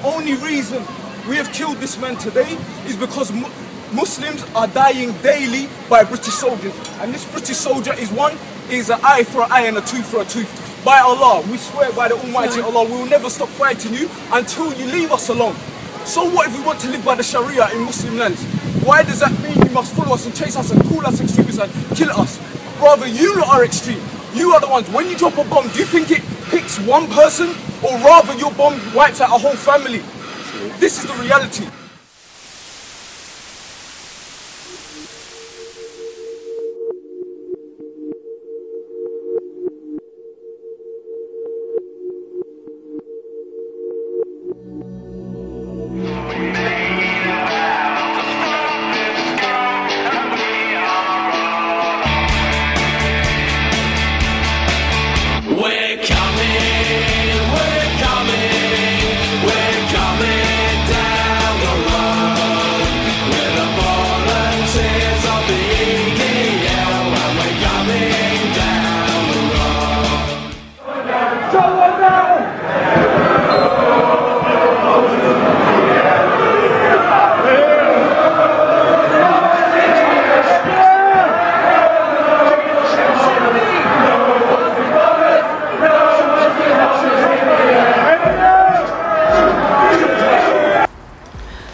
only reason we have killed this man today is because Muslims are dying daily by British soldiers. And this British soldier is an eye for an eye and a tooth for a tooth. By Allah, we swear by the Almighty Allah, we will never stop fighting you until you leave us alone. So what if we want to live by the Sharia in Muslim lands? Why does that mean you must follow us and chase us and call us extremists and kill us? Rather, you lot are extreme. You are the ones, when you drop a bomb, do you think it picks one person? Or rather, your bomb wipes out a whole family? This is the reality.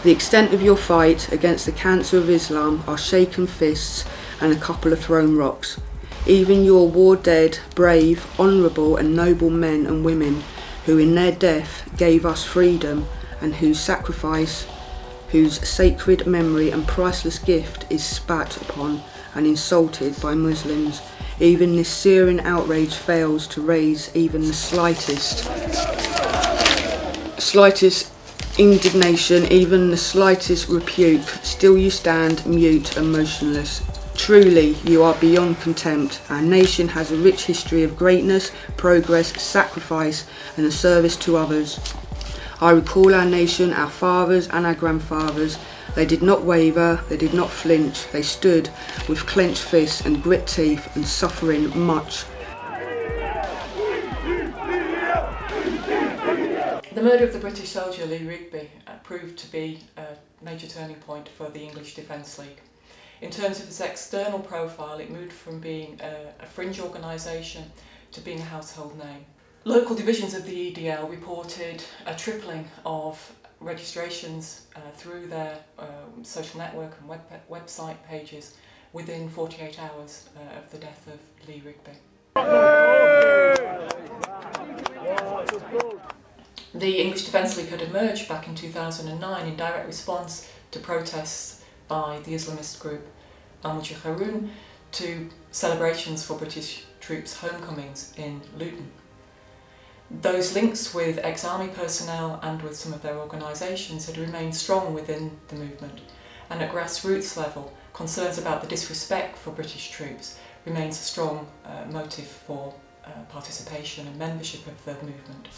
The extent of your fight against the cancer of Islam are shaken fists and a couple of thrown rocks. Even your war dead, brave, honourable and noble men and women who in their death gave us freedom and whose sacrifice, whose sacred memory and priceless gift is spat upon and insulted by Muslims, even this searing outrage fails to raise even the slightest indignation, even the slightest rebuke. Still you stand mute and motionless. Truly you are beyond contempt. Our nation has a rich history of greatness, progress, sacrifice and the service to others. I recall our nation, our fathers and our grandfathers. They did not waver, they did not flinch, they stood with clenched fists and grit teeth and suffering much. The murder of the British soldier Lee Rigby proved to be a major turning point for the English Defence League. In terms of its external profile, it moved from being a fringe organisation to being a household name. Local divisions of the EDL reported a tripling of registrations through their social network and website pages within 48 hours of the death of Lee Rigby. The English Defence League had emerged back in 2009 in direct response to protests by the Islamist group Al-Mujahideen to celebrations for British troops' homecomings in Luton. Those links with ex-army personnel and with some of their organisations had remained strong within the movement, and at grassroots level, concerns about the disrespect for British troops remains a strong motive for participation and membership of the movement.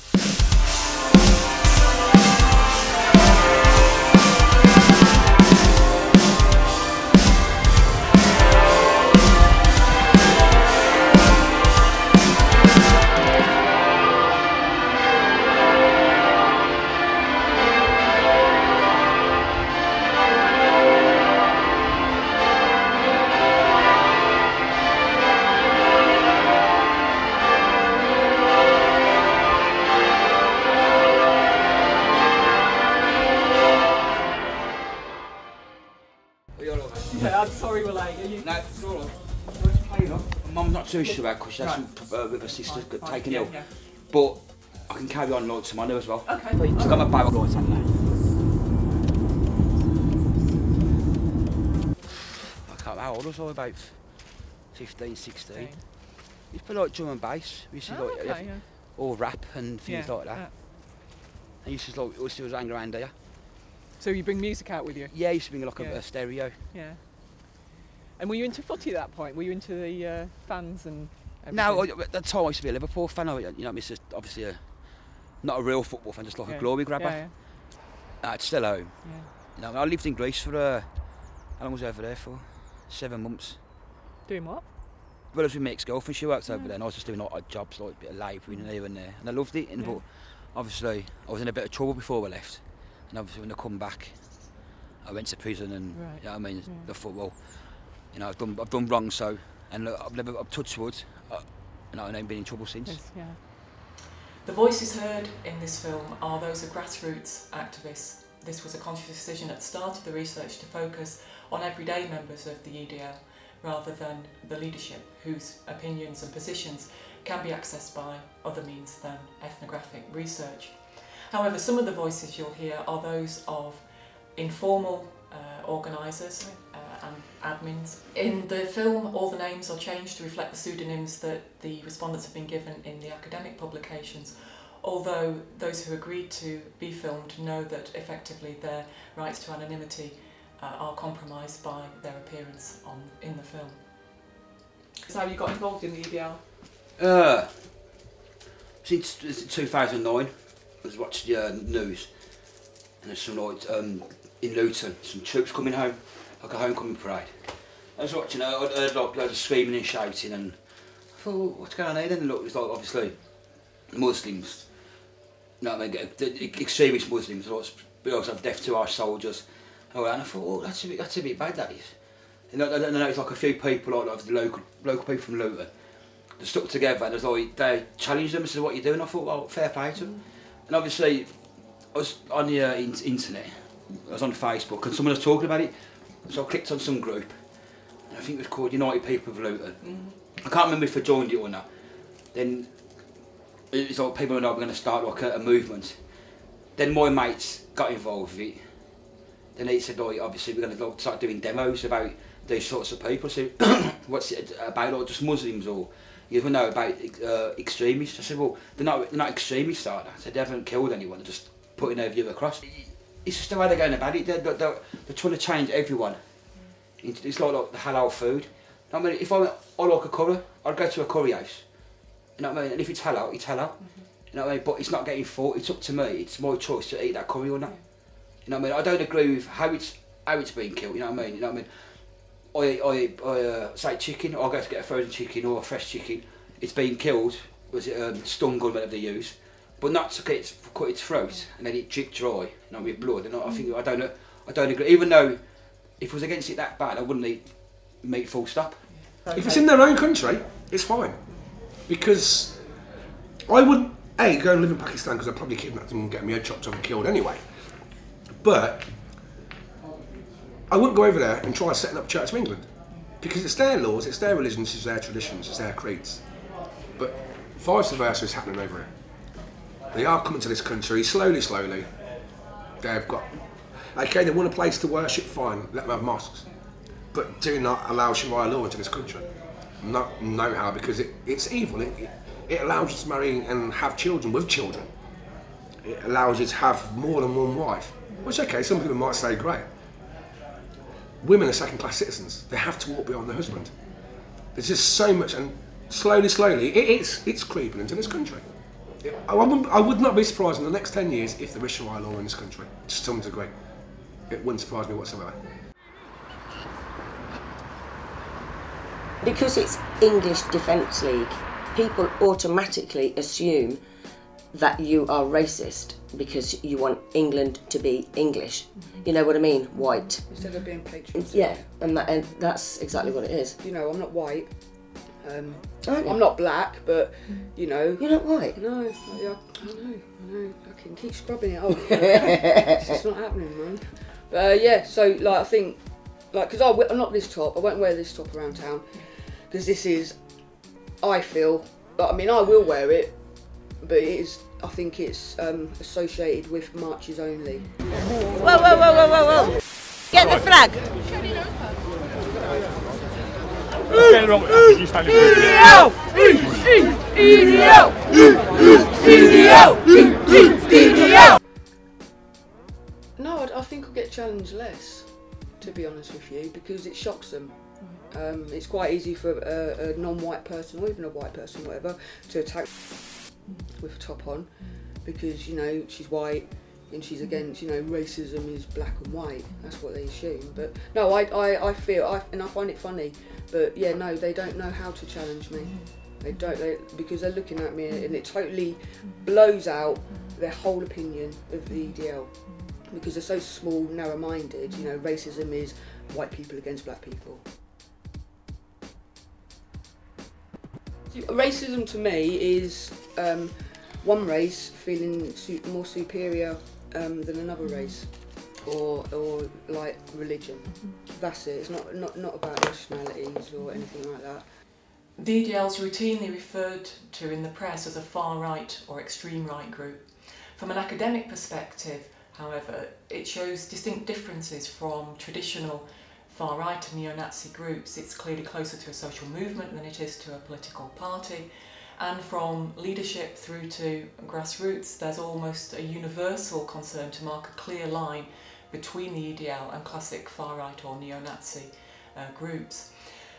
Yeah, I'm sorry we're late. Are you? No, it's all right. Mum's not too sure because she has some with her sister got taken ill. Yeah. But I can carry on like tomorrow as well. Okay. She's got my barrel right on now. I can't how old was I? About 15, 16. Okay. It's pretty like drum and bass. We used to like or rap and things like that. And used to like we used to hang around here. So you bring music out with you? Yeah, I used to bring like a stereo. Yeah. And were you into footy at that point? Were you into the fans and everything? No, at the time I used to be a Liverpool fan. You know, it's just obviously not a real football fan, just like a glory grabber. It's still home. Yeah. You know, I lived in Greece for how long was I over there for? 7 months. Doing what? Well, I was with my ex-girlfriend. She worked over there, and I was just doing like odd jobs, like a bit of labouring here and there, and I loved it. But obviously I was in a bit of trouble before I left, and obviously when I come back, I went to prison, and you know what I mean. I thought, well, you know, I've done wrong, so, and look, I've touched wood, and I've never been in trouble since. Yes, yeah. The voices heard in this film are those of grassroots activists. This was a conscious decision at the start of the research to focus on everyday members of the EDL rather than the leadership, whose opinions and positions can be accessed by other means than ethnographic research. However, some of the voices you'll hear are those of informal organisers and admins. In the film, all the names are changed to reflect the pseudonyms that the respondents have been given in the academic publications, although those who agreed to be filmed know that effectively their rights to anonymity are compromised by their appearance in the film. So how you got involved in the EDL? Since 2009, I was watching the news, and there's some like in Luton, some troops coming home, like a homecoming parade. I was watching, I heard like loads of screaming and shouting, and I thought, what's going on here? Then look, it was like obviously Muslims, you know what I mean, the extremist Muslims, like death to our soldiers. And I thought, oh, that's a bit bad, that is. And I know it's like a few people, like the local people from Luton, they stuck together, and they challenged them and said, what are you doing? I thought, well, fair play to them. And obviously, I was on the internet, I was on Facebook, and someone was talking about it, so I clicked on some group, and I think it was called United People of Luton. I can't remember if I joined it or not. Then it's like people and I were going to start like a movement. Then my mates got involved with it. Then they said, like, obviously we're going to start doing demos about these sorts of people. So what's it about, like just Muslims, or you ever know about extremists? I said, well, they're not extremists, are they? I said, they haven't killed anyone, they're just putting their view across. It's just the way they're going about it. They're trying to change everyone. It's like the halal food. I mean, if I like a curry, I'd go to a curry house. You know what I mean? And if it's halal, it's halal. You know what I mean? But it's not getting fought. It's up to me. It's my choice to eat that curry or not. You know what I mean? I don't agree with how it's being killed. You know what I mean? You know what I mean? I say chicken. I'll go to get a frozen chicken or a fresh chicken. It's being killed. Was it stun gun, whatever they use? But not to cut its throat and then it drip dry, you know, with blood. And I don't agree. Even though if I was against it that bad, I wouldn't eat meat full stop. If it's in their own country, it's fine. Because I wouldn't go and live in Pakistan, because I'd probably kidnap them and get my head chopped off and killed anyway. But I wouldn't go over there and try setting up Church of England, because it's their laws, it's their religions, it's their traditions, it's their creeds. But vice versa is happening over here. They are coming to this country slowly. They've got, okay, they want a place to worship, fine, let them have mosques. But do not allow Sharia law into this country. No how, because it's evil. It allows you to marry and have children with children. It allows you to have more than one wife. Which, okay, some people might say, great. Women are second-class citizens. They have to walk behind their husband. There's just so much, and slowly, it's creeping into this country. I would not be surprised in the next 10 years if there is Sharia law in this country, to some degree. It wouldn't surprise me whatsoever. Because it's English Defence League, people automatically assume that you are racist because you want England to be English. You know what I mean? White. Instead of being patriotic. Yeah, and that's exactly what it is. You know, I'm not white. I'm not black, but you know. You're not white? No, I know. I can keep scrubbing it off. It's just not happening, man. But yeah, so like I think, like, because I'm not this top. I won't wear this top around town because this is. I feel. I mean, I will wear it, but it is. I think it's associated with marches only. Whoa! Get the flag. No, I think I'll get challenged less, to be honest with you, because it shocks them. It's quite easy for a non-white person, or even a white person, whatever, to attack with a top on, because, you know, she's white and she's against, you know, racism is black and white. That's what they assume. But no, I feel, and I find it funny, but yeah, no, they don't know how to challenge me. They don't, because they're looking at me and it totally blows out their whole opinion of the EDL, because they're so small, narrow-minded. You know, racism is white people against black people. Racism to me is one race feeling more superior than another race, or like religion. That's it. It's not about nationalities or anything like that. The EDL is routinely referred to in the press as a far-right or extreme-right group. From an academic perspective, however, it shows distinct differences from traditional far-right and neo-Nazi groups. It's clearly closer to a social movement than it is to a political party. And from leadership through to grassroots, there's almost a universal concern to mark a clear line between the EDL and classic far-right or neo-Nazi groups.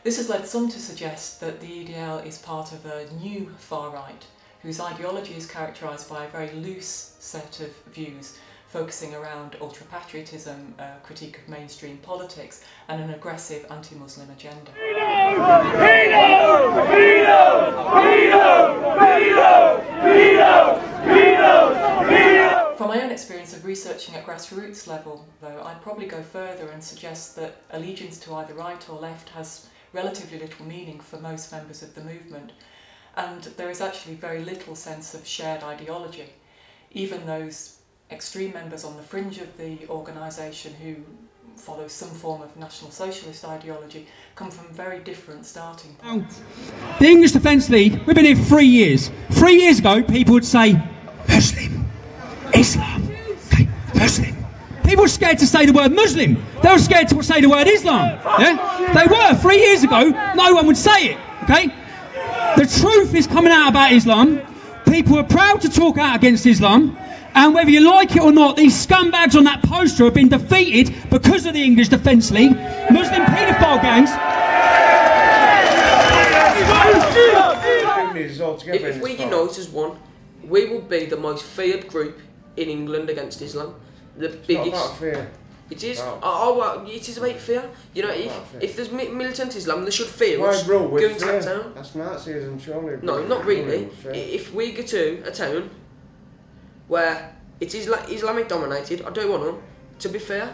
This has led some to suggest that the EDL is part of a new far-right, whose ideology is characterised by a very loose set of views, focusing around ultra-patriotism, critique of mainstream politics, and an aggressive anti-Muslim agenda. From my own experience of researching at grassroots level, though, I'd probably go further and suggest that allegiance to either right or left has relatively little meaning for most members of the movement, and there is actually very little sense of shared ideology. Even those extreme members on the fringe of the organisation who follow some form of National Socialist ideology come from very different starting points. The English Defence League, we've been here 3 years. 3 years ago, people would say, Muslim, Islam, okay, Muslim. People were scared to say the word Muslim. They were scared to say the word Islam. Yeah? They were. 3 years ago, no one would say it. Okay? The truth is coming out about Islam. People are proud to talk out against Islam. And whether you like it or not, these scumbags on that poster have been defeated because of the English Defence League. Muslim paedophile gangs. If we unite as one, we will be the most feared group in England against Islam. The biggest. It's not about fear. It is. No. It is about fear. You know, if there's militant Islam, they should fear Why us rule with going to fear? that town. That's Nazism, surely. No, not really. If we go to a town where it is Islamic dominated, I do want them to be fair.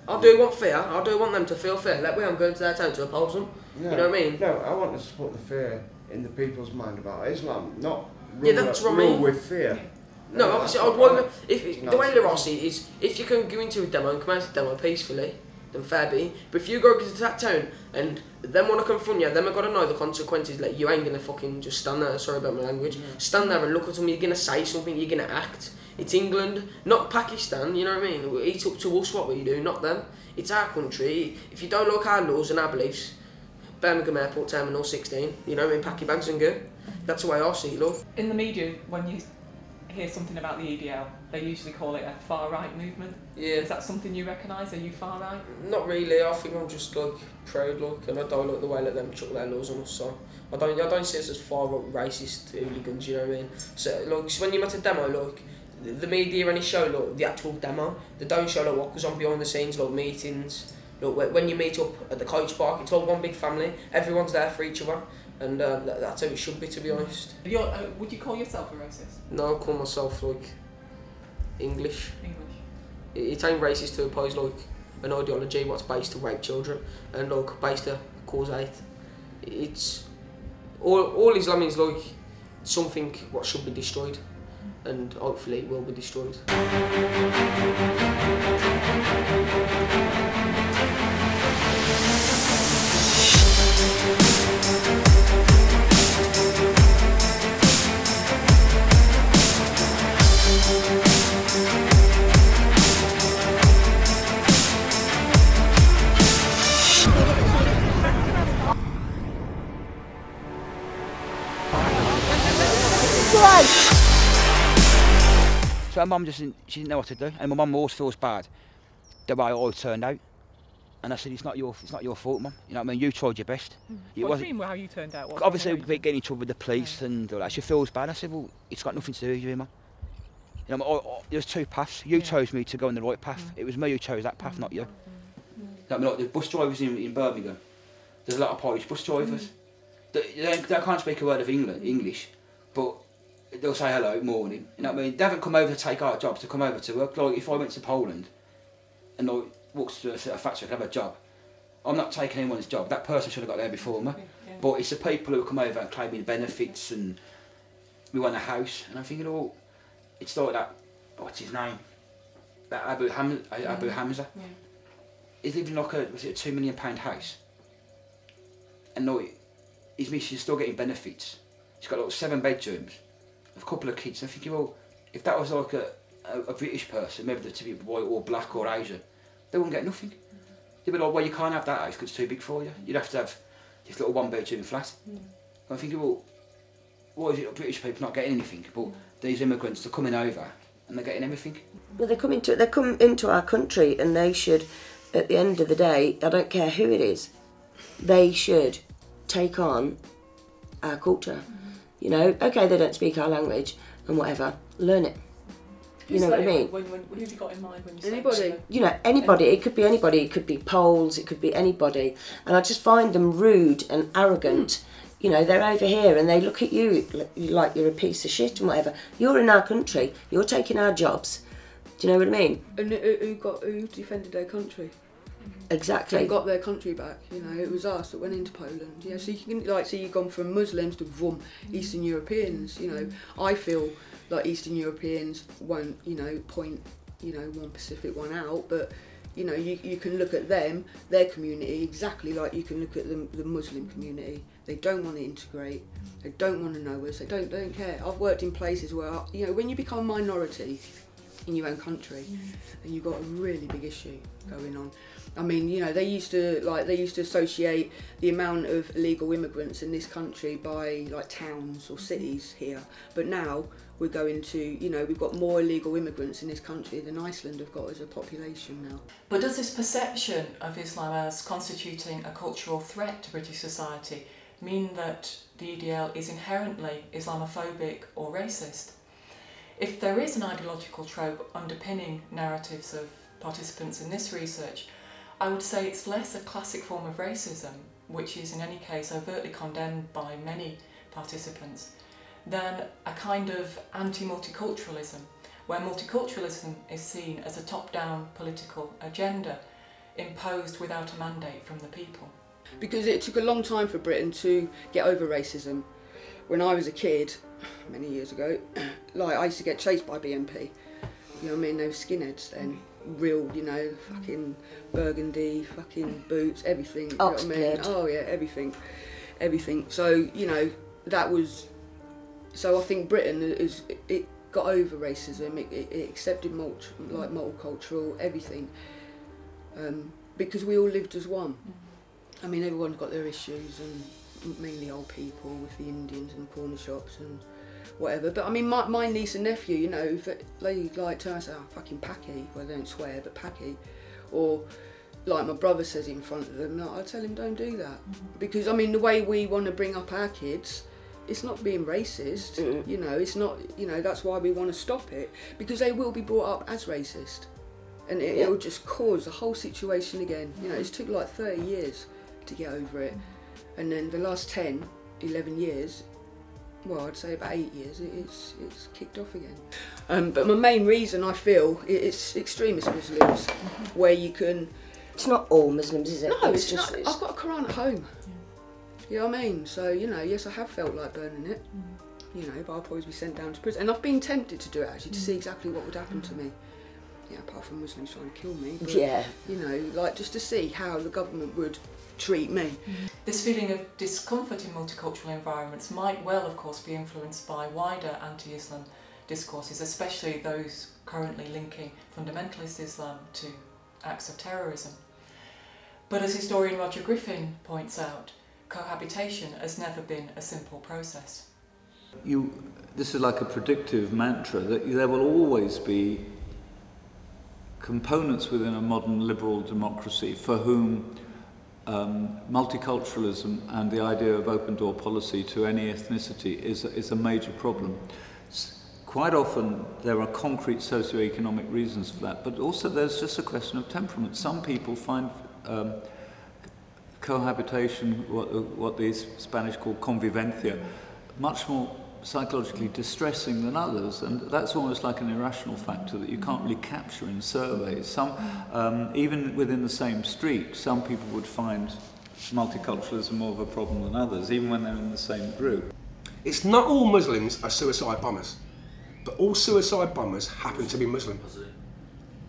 I do want fear. I do want them to feel fear. That way I'm going to their town to oppose them. No, you know what I mean? No, I want to support the fear in the people's mind about Islam, not Yeah, that's what I mean. rule with fear. No, obviously, I'd want the way the Rossi is, if you can go into a demo and come out of the demo peacefully, then fair be. But if you go to that town and them want to confront you, them have got to know the consequences. Like, you ain't going to fucking just stand there, sorry about my language, stand there and look at them, you're going to say something, you're going to act. It's England, not Pakistan, you know what I mean? It's up to us what we do, not them. It's our country. If you don't like our laws and our beliefs, Birmingham Airport Terminal 16, you know what I mean? Pack your bags and go. That's the way I see it, look. In the media, when you hear something about the EDL, they usually call it a far-right movement. Yeah. Is that something you recognise? Are you far-right? Not really. I think I'm just like proud, like, and I don't like the way that them chuck their laws on us. So I don't see us as far racist hooligans. You know what I mean? So like, when you're at a demo, like the media only show like the actual demo. They don't show like what goes on behind the scenes, like meetings. Look, when you meet up at the coach park, it's all one big family. Everyone's there for each other. And that's how it should be, to be honest. Would you call yourself a racist? No, I call myself like English. English. It ain't racist to oppose like an ideology what's based to rape children and like based to cause hate. It's all Islam is like something what should be destroyed, and hopefully it will be destroyed. So my mum she didn't know what to do, and my mum always feels bad the way I turned out. And I said, it's not your fault, Mum. You know what I mean? You tried your best. What do you mean how you turned out? What obviously, we're getting in trouble with the police and all that. She feels bad. I said, well, it's got nothing to do with you, Mum. You know, there's two paths. You chose me to go on the right path. It was me who chose that path, not you. I mean, like the bus drivers in Birmingham, there's a lot of Polish bus drivers. They can't speak a word of English, but they'll say hello, morning. You know what I mean? They haven't come over to take our jobs, to come over to work. Like if I went to Poland and like walks to a factory and have a job, I'm not taking anyone's job. That person should have got there before me. Yeah. But it's the people who come over and claiming benefits and we want a house. And I'm thinking, oh, it's like that. What's his name? That Abu Hamza. Yeah. He's living like a £2 million house, and like his missus is still getting benefits. She's got like 7 bedrooms, a couple of kids. And I'm thinking, well, if that was like a British person, maybe they're to be white or black or Asian, they wouldn't get nothing. They'd be like, well, you can't have that house because it's too big for you. You'd have to have this little 1-bedroom flat. And I'm thinking, well, why is it British people not getting anything, but these immigrants are coming over and they're getting everything? Well, they come into our country, and they should, at the end of the day, I don't care who it is, they should take on our culture. You know, okay, they don't speak our language and whatever, learn it. You know what I mean? Who have you got in mind when you say anybody? You know, anybody. It could be anybody. It could be Poles. It could be anybody. And I just find them rude and arrogant. You know, they're over here and they look at you like you're a piece of shit and whatever. You're in our country. You're taking our jobs. Do you know what I mean? And who defended their country? Exactly. They got their country back. You know, it was us that went into Poland. Yeah, so you can you've gone from Muslims to Eastern Europeans. You know, I feel like Eastern Europeans won't, you know, point, you know, one Pacific one out, but you know, you can look at them, their community, exactly like you can look at the Muslim community. They don't want to integrate. They don't want to know us. They don't care. I've worked in places where, you know, when you become a minority in your own country, and you've got a really big issue going on. I mean, you know, they used to associate the amount of illegal immigrants in this country by like towns or cities here, but now we're going to, you know, we've got more illegal immigrants in this country than Iceland have got as a population now. But does this perception of Islam as constituting a cultural threat to British society mean that the EDL is inherently Islamophobic or racist? If there is an ideological trope underpinning narratives of participants in this research, I would say it's less a classic form of racism, which is in any case overtly condemned by many participants, than a kind of anti-multiculturalism, where multiculturalism is seen as a top-down political agenda imposed without a mandate from the people. Because it took a long time for Britain to get over racism. When I was a kid, many years ago, like I used to get chased by BNP. You know what I mean? They were skinheads then. Real, you know, fucking burgundy, fucking boots, everything. You know what I mean? Oh yeah, everything. So, you know, that was... So I think Britain it got over racism. It accepted multicultural everything, because we all lived as one. I mean, everyone's got their issues, and mainly old people with the Indians and the corner shops and whatever. But I mean, my niece and nephew, you know, they like turn and say, "Oh, fucking Paki." Well, they don't swear, but Paki. Or like my brother says in front of them, I tell him don't do that, because I mean, the way we want to bring up our kids, it's not being racist. You know, it's not. You know, that's why we want to stop it, because they will be brought up as racist, and it will just cause the whole situation again. You know, it's took like 30 years to get over it, and then the last 10, 11 years, well, I'd say about 8 years, it's kicked off again. But my main reason, I feel, it's extremist Muslims, where you can... It's not all Muslims, is it? No, it's just... I've got a Quran at home. You know what I mean? So, you know, yes, I have felt like burning it, you know, but I'll probably be sent down to prison. And I've been tempted to do it, actually, to see exactly what would happen to me. Yeah, apart from Muslims trying to kill me. But, you know, like, just to see how the government would treat me. This feeling of discomfort in multicultural environments might well, of course, be influenced by wider anti-Islam discourses, especially those currently linking fundamentalist Islam to acts of terrorism. But as historian Roger Griffin points out, cohabitation has never been a simple process. This is like a predictive mantra, that there will always be components within a modern liberal democracy for whom multiculturalism and the idea of open door policy to any ethnicity is a major problem. Quite often there are concrete socio-economic reasons for that, but also there's just a question of temperament. Some people find cohabitation, what the Spanish call convivencia, much more psychologically distressing than others, and that's almost like an irrational factor that you can't really capture in surveys. Some, even within the same street, some people would find multiculturalism more of a problem than others, even when they're in the same group. It's not all Muslims are suicide bombers, but all suicide bombers happen to be Muslim.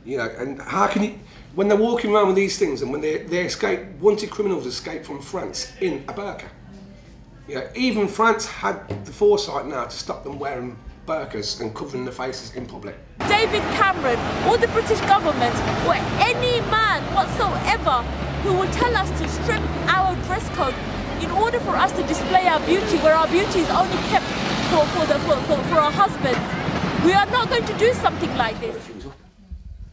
You know, and how can you, when they're walking around with these things, and when they escape, wanted criminals escape from France in a burqa. You know, even France had the foresight now to stop them wearing burqas and covering their faces in public. David Cameron or the British government or any man whatsoever who will tell us to strip our dress code in order for us to display our beauty, where our beauty is only kept for our husbands. We are not going to do something like this.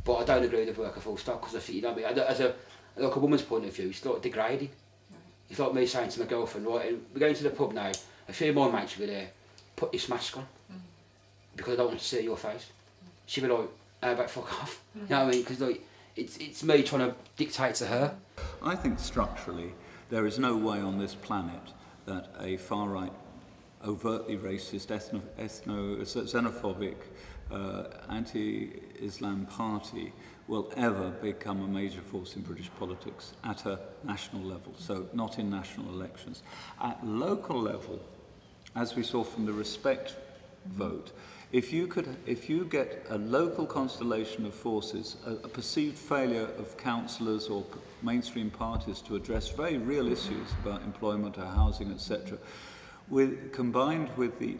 But I don't agree with the burqa full stop, because I think, you know, as a woman's point of view, it's like degrading. It's like me saying to my girlfriend, right, we're going to the pub now, a few of my mates will be there, put this mask on, because I don't want to see your face. She'll be like, how about fuck off? You know what I mean? Because like, it's me trying to dictate to her. I think structurally, there is no way on this planet that a far-right, overtly racist, xenophobic, anti-Islam party will ever become a major force in British politics at a national level, so not in national elections. At local level, as we saw from the Respect vote, if you get a local constellation of forces, a perceived failure of councillors or mainstream parties to address very real issues about employment or housing, etc., combined with the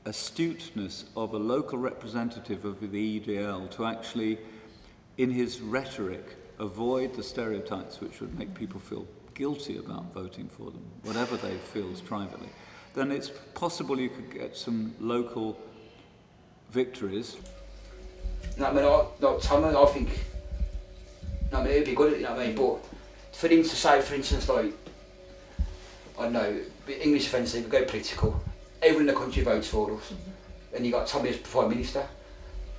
astuteness of a local representative of the EDL to actually, in his rhetoric, avoid the stereotypes which would make people feel guilty about voting for them, whatever they feel privately, then it's possible you could get some local victories. You know what I mean? Tommy, I think, you know what I mean, it'd be good, you know what I mean, but for him to say, for instance, like, I don't know, English offensive, we go political, everyone in the country votes for us, and you got Tommy as Prime Minister.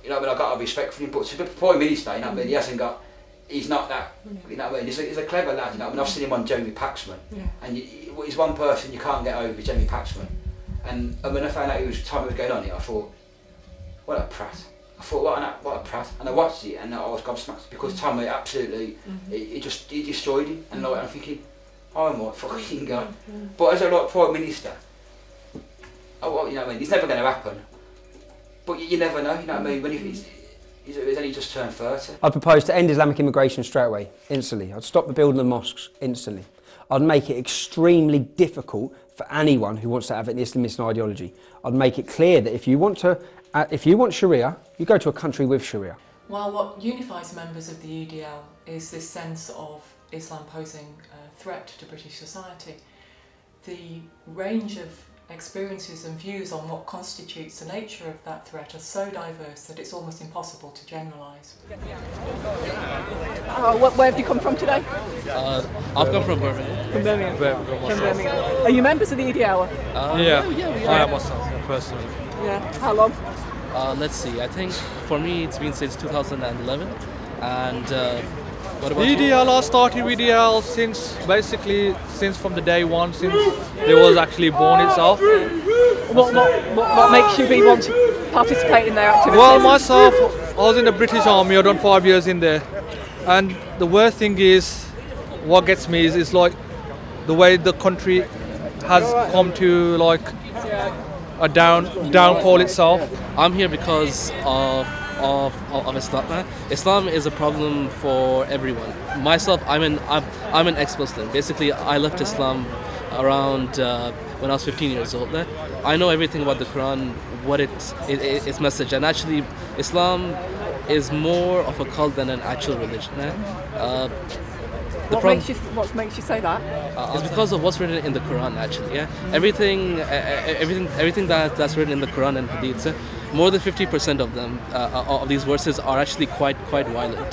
You know what I mean, I've got a respect for him, but to be Prime Minister, you know what I mean, he's not that, you know what I mean, he's a clever lad, you know what I mean, I've seen him on Jeremy Paxman, and he's one person you can't get over, Jeremy Paxman. And when I found out Tommy was going on it, I thought, what a prat. I thought, what a prat. And I watched it and I was gobsmacked, because Tommy absolutely, he destroyed him. And like, I'm thinking, oh my fucking God. But as a like, Prime Minister, you know what I mean, it's never going to happen. But you never know, you know what I mean, when he's only just turned 30. I'd propose to end Islamic immigration straight away, instantly. I'd stop the building of mosques instantly. I'd make it extremely difficult for anyone who wants to have an Islamist ideology. I'd make it clear that if you want Sharia, you go to a country with Sharia. While what unifies members of the EDL is this sense of Islam posing a threat to British society, the range of experiences and views on what constitutes the nature of that threat are so diverse that it's almost impossible to generalise. Where have you come from today? I've come from Birmingham. From Birmingham? From Birmingham. Are you members of the ED Hour? Yeah, I am myself, personally. Yeah, how long? Let's see, I think for me it's been since 2011, and what about EDL, I started with EDL since from the day one, since it was actually born itself. What makes you want to participate in their activities? Well, myself, I was in the British Army, I've done 5 years in there, and the worst thing is, what gets me is like the way the country has come to like a downfall itself. I'm here because of Islam. Islam is a problem for everyone. Myself, I'm an ex-Muslim. Basically, I left Islam around when I was 15 years old. I know everything about the Quran, what its message, and actually, Islam is more of a cult than an actual religion. What makes you say that? It's because of what's written in the Quran, actually. Yeah, everything that's written in the Quran and Hadith. More than 50% of them, of these verses, are actually quite violent.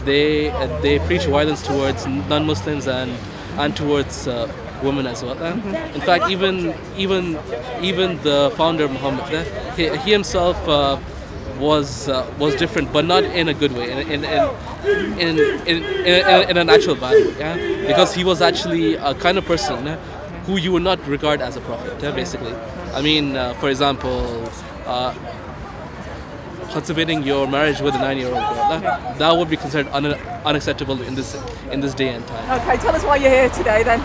They preach violence towards non-Muslims and towards women as well. In fact, even the founder Muhammad, he himself was different, but not in a good way, in a natural bad way. Yeah? Because he was actually a kind of person who you would not regard as a prophet, basically. I mean, for example, consummating your marriage with a 9-year-old girl. That would be considered unacceptable in this day and time. Okay, tell us why you're here today then.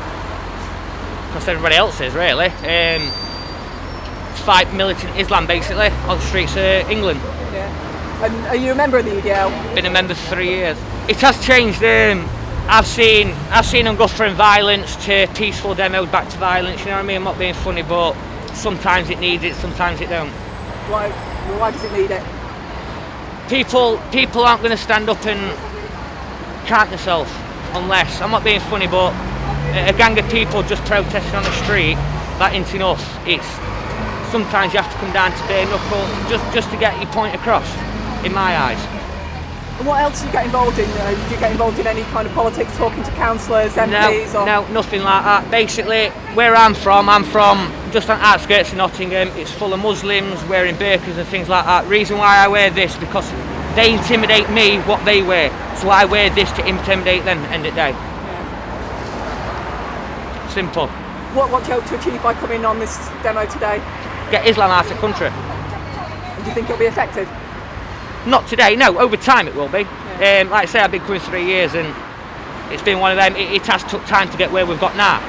Because everybody else is, really. Fight militant Islam, basically, on the streets of England. Yeah. And are you a member of the EDL? Been a member for 3 years. It has changed. I've seen them go from violence to peaceful demos, back to violence. You know what I mean? I'm not being funny, but sometimes it needs it, sometimes it don't. Why does it need it? People aren't going to stand up and count themselves unless, I'm not being funny, but a gang of people just protesting on the street, that ain't enough. It's sometimes you have to come down to bare knuckle just to get your point across, in my eyes. And what else do you get involved in? Do you get involved in any kind of politics, talking to councillors, MPs? No, nothing like that. Basically, where I'm from just on the outskirts of Nottingham. It's full of Muslims wearing burqas and things like that. Reason why I wear this, because they intimidate me what they wear. So I wear this to intimidate them, end of the day. Yeah. Simple. What do you hope to achieve by coming on this demo today? Get Islam out of the country. And do you think it'll be effective? Not today, no. Over time it will be. Yeah. Like I say, I've been coming 3 years and it's been one of them. It has took time to get where we've got now.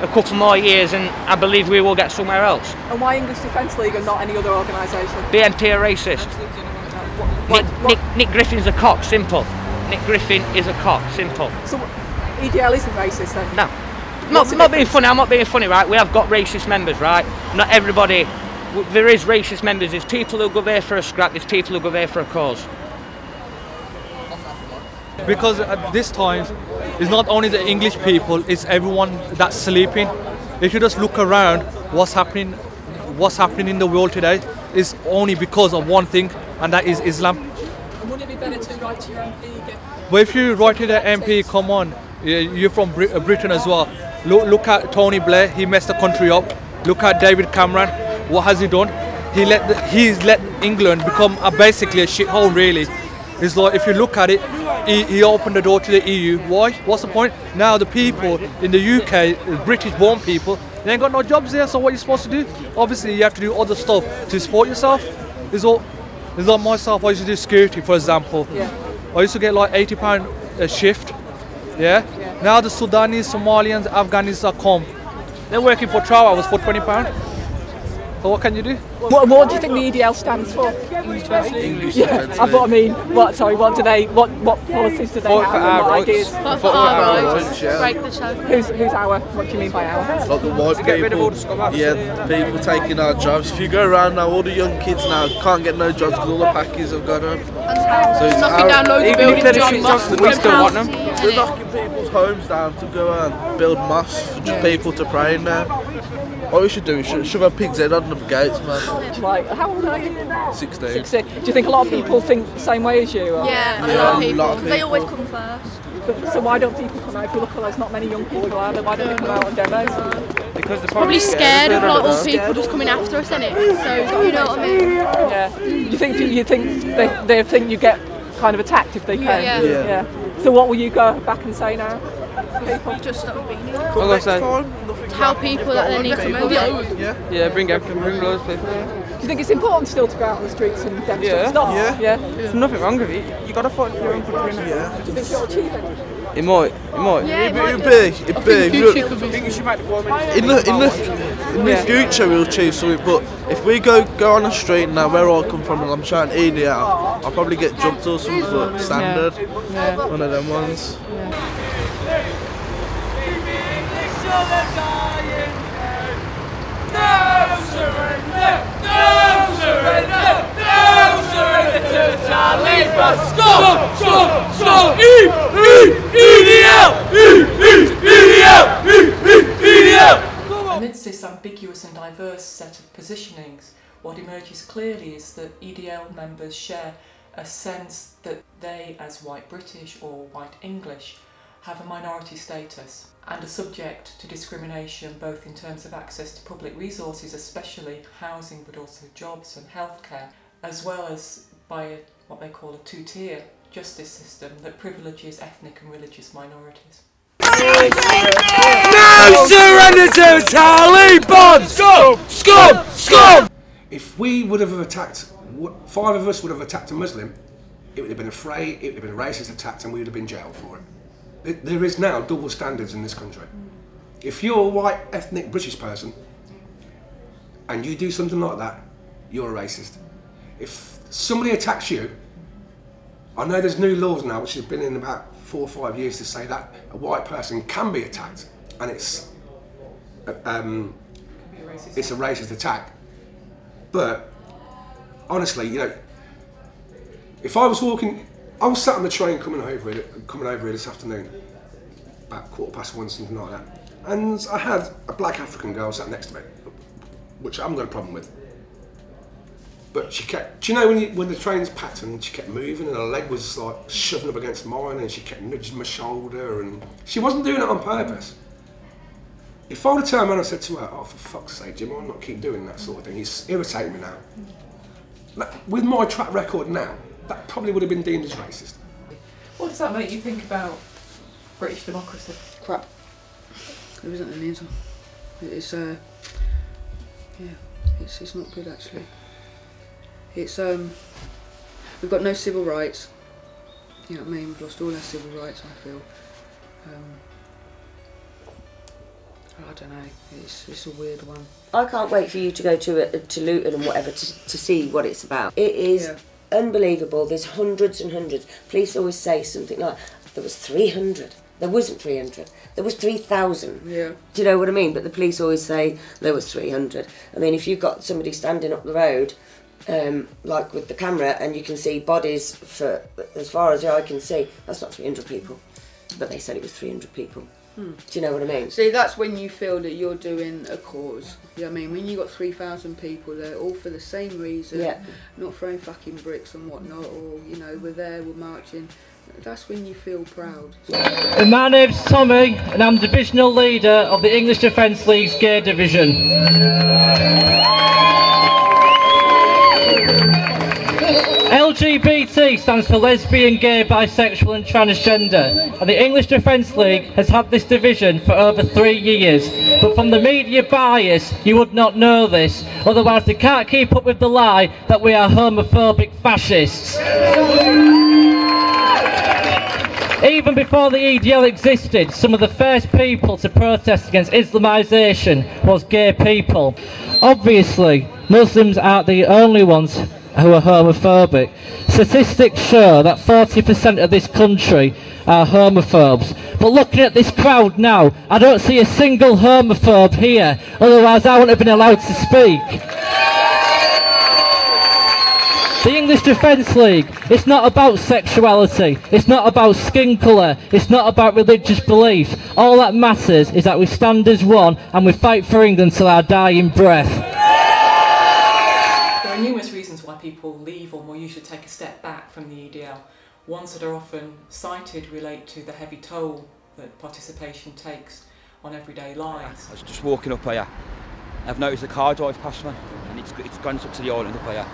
A couple more years and I believe we will get somewhere else. And why English Defence League and not any other organisation? BNP are racist. Nick Griffin's a cock, simple. Nick Griffin is a cock, simple. So EDL isn't racist then? No. I'm not being funny, right? We have got racist members, right? Not everybody. There is racist members. There's people who go there for a scrap, there's people who go there for a cause. Because at this time, it's not only the English people, it's everyone that's sleeping. If you just look around, what's happening in the world today is only because of one thing, and that is Islam. And wouldn't it be better to write to your MP? But if you write to the MP, come on, you're from Britain as well. Look at Tony Blair, he messed the country up. Look at David Cameron, what has he done? He's let England become basically a shithole, really. It's like, if you look at it, he opened the door to the EU. Why? What's the point? Now the people in the UK, British-born people, they ain't got no jobs there, so what are you supposed to do? Obviously, you have to do other stuff to support yourself. It's like myself, I used to do security, for example. Yeah. I used to get like £80 a shift. Yeah? Now the Sudanese, Somalians, Afghans are come. They're working for 12 hours for £20. So what can you do? What do you think the EDL stands for? English Defence League. Yeah, I thought I mean, what policies do they have and what ideas? For our rights, break the shadow. Who's our? What do you mean by our? Like the white people, yeah, people taking our jobs. If you go around now, all the young kids now can't get no jobs because all the packies have got them. So it's knocking down loads of buildings, mosques, we still want them. They're knocking people's homes down to go and build mosques for just people to pray in there. What we should do is shove a pig's head on the gates, man. Right, how old are you? 16. 16. Do you think a lot of people think the same way as you? Or? Yeah, a lot of people. They always come first. So why don't people come out? If you look at there's not many young people out there, why don't they come out on demos? Because they're probably scared of like all people just coming after us, innit? So, you know what I mean? Yeah. You think they think you get kind of attacked if they can? Yeah. So what will you go back and say now? People? Just stop being here. Tell people that they need to move. Yeah, bring loads of people. Do you think it's important still to go out on the streets and demonstrate? Yeah. There's nothing wrong with it. You got to fight for your own country. Yeah. Do you think it'll achieve it? It might. Yeah, it'd be. In the future we'll achieve something, but if we go on the street now where I come from and I'm shouting EDL, I'll probably get jumped or something, but standard. Yeah. One of them ones. No surrender to Taliban. Stop! EDL! Amidst this ambiguous and diverse set of positionings, what emerges clearly is that EDL members share a sense that they, as white British or white English, have a minority status and are subject to discrimination both in terms of access to public resources, especially housing, but also jobs and healthcare, as well as by what they call a two-tier justice system that privileges ethnic and religious minorities. No surrender to Taliban! Scum! Scum! If we would have attacked, 5 of us would have attacked a Muslim, it would have been a fray, it would have been a racist attack, and we would have been jailed for it. There is now double standards in this country. If you're a white, ethnic British person, and you do something like that, you're a racist. If somebody attacks you, I know there's new laws now, which have been in about 4 or 5 years, to say that a white person can be attacked, and it's a racist attack. But honestly, you know, if I was walking, I was sat on the train coming over here this afternoon, about 1:15, something like that, and I had a black African girl sat next to me, which I haven't got a problem with. But she kept, do you know when the train's packed and she kept moving and her leg was like shoving up against mine and she kept nudging my shoulder, and she wasn't doing it on purpose. If I would have turned around and said to her, oh, for fuck's sake, Jim, I'll not keep doing that sort of thing, it's irritating me now. With my track record now, that probably would have been deemed as racist. What does that make you think about British democracy? Crap. There isn't any answer. It's it's not good actually. It's we've got no civil rights. You know what I mean? We've lost all our civil rights, I feel. I don't know. It's a weird one. I can't wait for you to go to Luton and whatever to see what it's about. It is unbelievable. There's hundreds and hundreds. Police always say something like, there was 300. There wasn't 300. There was 3,000. Yeah. Do you know what I mean? But the police always say there was 300. I mean, if you've got somebody standing up the road, like with the camera, and you can see bodies for as far as the eye can see, that's not 300 people. But they said it was 300 people. Do you know what I mean? See, that's when you feel that you're doing a cause. You know what I mean? When you got 3,000 people there, all for the same reason, not throwing fucking bricks and whatnot, or, you know, we're there, we're marching. That's when you feel proud. My name's Tommy, and I'm divisional leader of the English Defence League's Gay Division. LGBT stands for lesbian, gay, bisexual and transgender, and the English Defence League has had this division for over 3 years. But from the media bias, you would not know this, otherwise they can't keep up with the lie that we are homophobic fascists. Even before the EDL existed, some of the first people to protest against Islamisation was gay people. Obviously, Muslims aren't the only ones who are homophobic. Statistics show that 40% of this country are homophobes. But looking at this crowd now, I don't see a single homophobe here, otherwise I wouldn't have been allowed to speak. The English Defence League, it's not about sexuality, it's not about skin colour, it's not about religious belief. All that matters is that we stand as one and we fight for England till our dying breath. There are numerous reasons why people leave or more usually take a step back from the EDL. Ones that are often cited relate to the heavy toll that participation takes on everyday lives. I was just walking up here, I've noticed a car drive past me, and it's gone up to the island up here.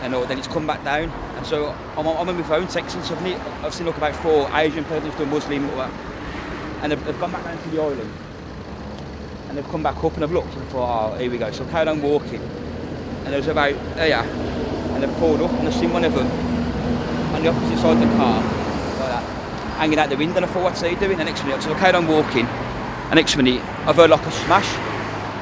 And then it's come back down, and so I'm on my phone texting. Suddenly I've seen about 4 Asian people who've done Muslim, and they've gone back down to the island, and they've come back up, and I've looked and thought, oh, here we go. So I carried on walking, and there was about here, and they've pulled up, and I've seen one of them on the opposite side of the car, like that, hanging out the window, and I thought, what's he doing? And next minute, so I carried on walking, and next minute I've heard like a smash.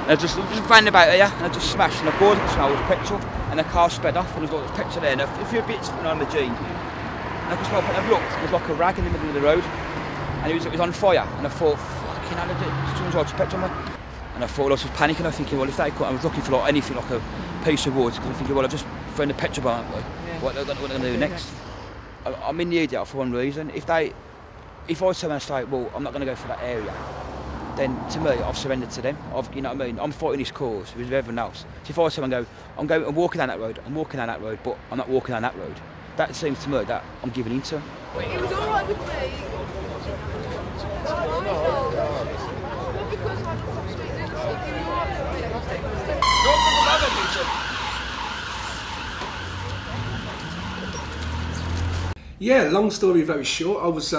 And I just ran about here, and I just smashed, and I bought it, smelled of petrol, and the car sped off, and there was petrol there, and a few bits on the jean. And I just went up and I've looked, there was like a rag in the middle of the road, and it was on fire, and I thought, fucking hell, someone's got petrol on me. And I thought, I was panicking, I was thinking, well, if they could, I was looking for like anything, like a piece of wood, because I was thinking, well, I've just thrown the petrol bomb, what are they going to do next? I'm in the EDL for one reason. If I was to say, well, I'm not going to go for that area, then to me, I've surrendered to them. You know what I mean? I'm fighting this cause with everyone else. So if I was to go, I'm walking down that road, but I'm not walking down that road. That seems to me that I'm giving in to them. It was all right with me. Yeah, long story very short. I was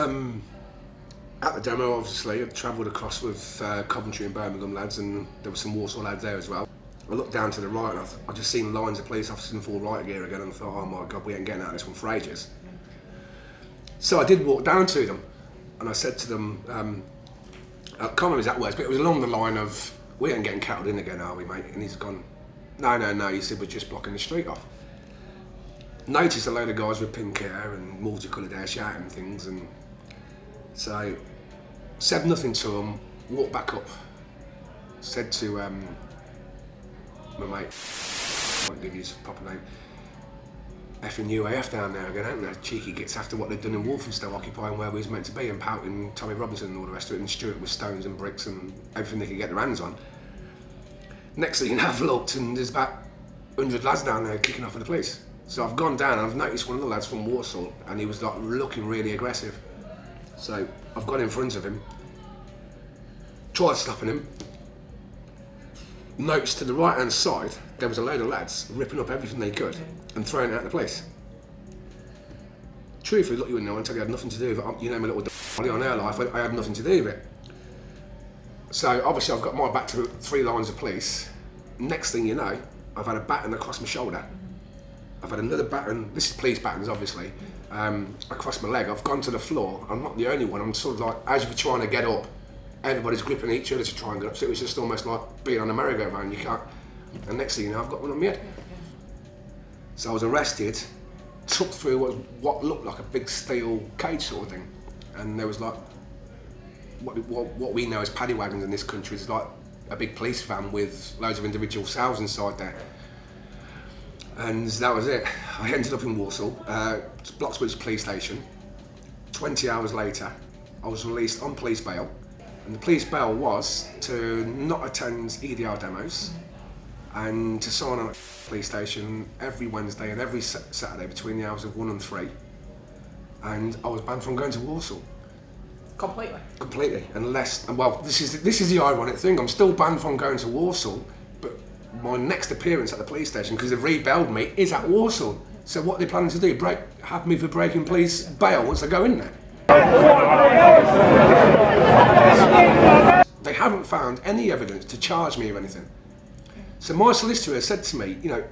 at the demo, obviously. I travelled across with Coventry and Birmingham lads, and there were some Walsall lads there as well. I looked down to the right and I just seen lines of police officers in full riot gear again, and I thought, oh my God, we ain't getting out of this one for ages. So I did walk down to them and I said to them, I can't remember exact words, but it was along the line of, we ain't getting cattled in again, are we, mate? And he's gone, no, he said, we're just blocking the street off. Noticed a load of guys with pink hair and multicoloured hair shouting things, and so said nothing to them, walked back up, said to my mate, I won't give you his proper name, effing UAF down there again, ain't there? Cheeky gits after what they've done in Walthamstow, occupying where we was meant to be and pouting Tommy Robinson and all the rest of it, and Stuart with stones and bricks and everything they could get their hands on. Next thing you know, I've looked and there's about 100 lads down there kicking off at the police. So I've gone down and I've noticed one of the lads from Warsaw and he was like looking really aggressive. So I've gone in front of him, tried stopping him, noticed to the right hand side there was a load of lads ripping up everything they could and throwing it at the police. Truthfully, look, you wouldn't know until I had nothing to do with it. You know, my little d***y on air life, I had nothing to do with it. So obviously I've got my back to 3 lines of police. Next thing you know, I've had a baton across my shoulder. I've had another baton, this is police batons obviously, across my leg. I've gone to the floor, I'm not the only one, I'm sort of like, as we're trying to get up, everybody's gripping each other to try and get up, so it was just almost like being on a merry-go-round, you can't, and next thing you know, I've got one on my head. So I was arrested, took through what looked like a big steel cage sort of thing, and there was like, what we know as paddy wagons in this country is like a big police van with loads of individual cells inside there. And that was it. I ended up in Walsall, Bloxbridge police station. 20 hours later, I was released on police bail. And the police bail was to not attend EDL demos and to sign on at police station every Wednesday and every Saturday between the hours of 1 and 3. And I was banned from going to Walsall. Completely? Completely, unless, well, this is the ironic thing, I'm still banned from going to Walsall, but my next appearance at the police station, because they've re-bailed me, is at Walsall. So what they're planning to do, have me for breaking police bail once I go in there. They haven't found any evidence to charge me or anything. So my solicitor has said to me, you know,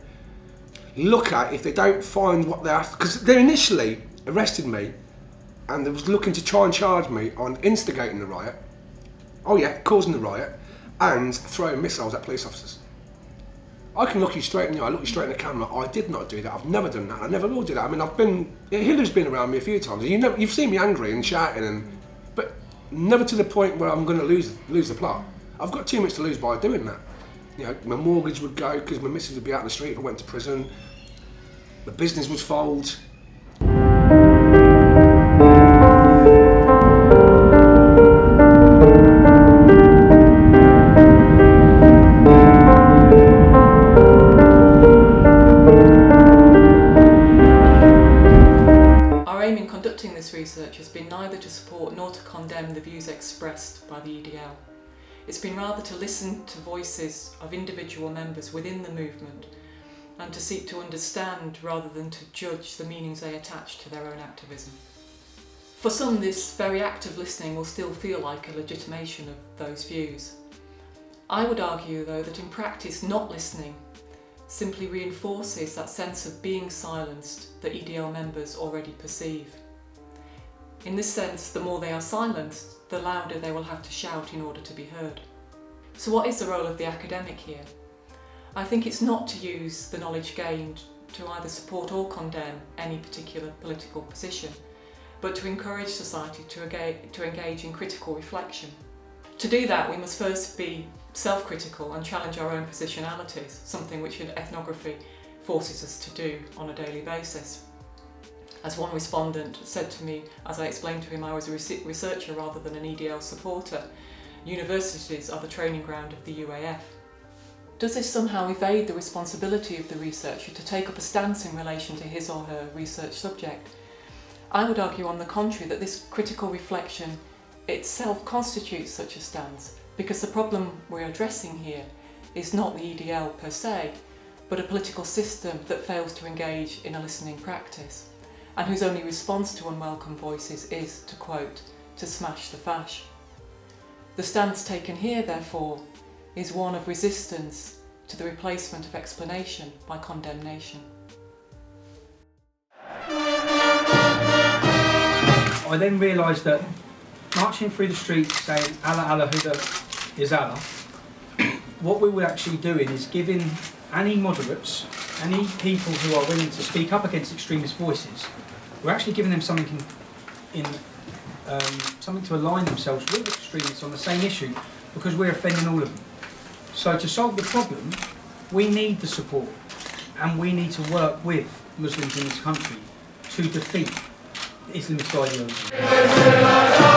look at if they don't find what they're after, because they initially arrested me and they was looking to try and charge me on instigating the riot, oh yeah, causing the riot, and throwing missiles at police officers. I can look you straight in the eye, look you straight in the camera, I did not do that, I've never done that, I never will do that. I mean, Hillary's been around me a few times, you've seen me angry and shouting, but never to the point where I'm going to lose the plot. I've got too much to lose by doing that. You know, my mortgage would go because my missus would be out in the street if I went to prison, my business would fold. Research has been neither to support nor to condemn the views expressed by the EDL. It's been rather to listen to voices of individual members within the movement and to seek to understand rather than to judge the meanings they attach to their own activism. For some, this very act of listening will still feel like a legitimation of those views. I would argue, though, that in practice not listening simply reinforces that sense of being silenced that EDL members already perceive. In this sense, the more they are silenced, the louder they will have to shout in order to be heard. So what is the role of the academic here? I think it's not to use the knowledge gained to either support or condemn any particular political position, but to encourage society to engage in critical reflection. To do that, we must first be self-critical and challenge our own positionalities, something which ethnography forces us to do on a daily basis. As one respondent said to me, as I explained to him I was a researcher rather than an EDL supporter, universities are the training ground of the UAF. Does this somehow evade the responsibility of the researcher to take up a stance in relation to his or her research subject? I would argue on the contrary that this critical reflection itself constitutes such a stance, because the problem we're addressing here is not the EDL per se, but a political system that fails to engage in a listening practice, and whose only response to unwelcome voices is, to quote, to smash the fash. The stance taken here, therefore, is one of resistance to the replacement of explanation by condemnation. I then realised that marching through the streets saying Allah Allah Huda is Allah, what we were actually doing is giving any moderates, any people who are willing to speak up against extremist voices, we're actually giving them something something to align themselves with extremists on the same issue, because we're offending all of them. So to solve the problem, we need the support, and we need to work with Muslims in this country to defeat Islamist ideology.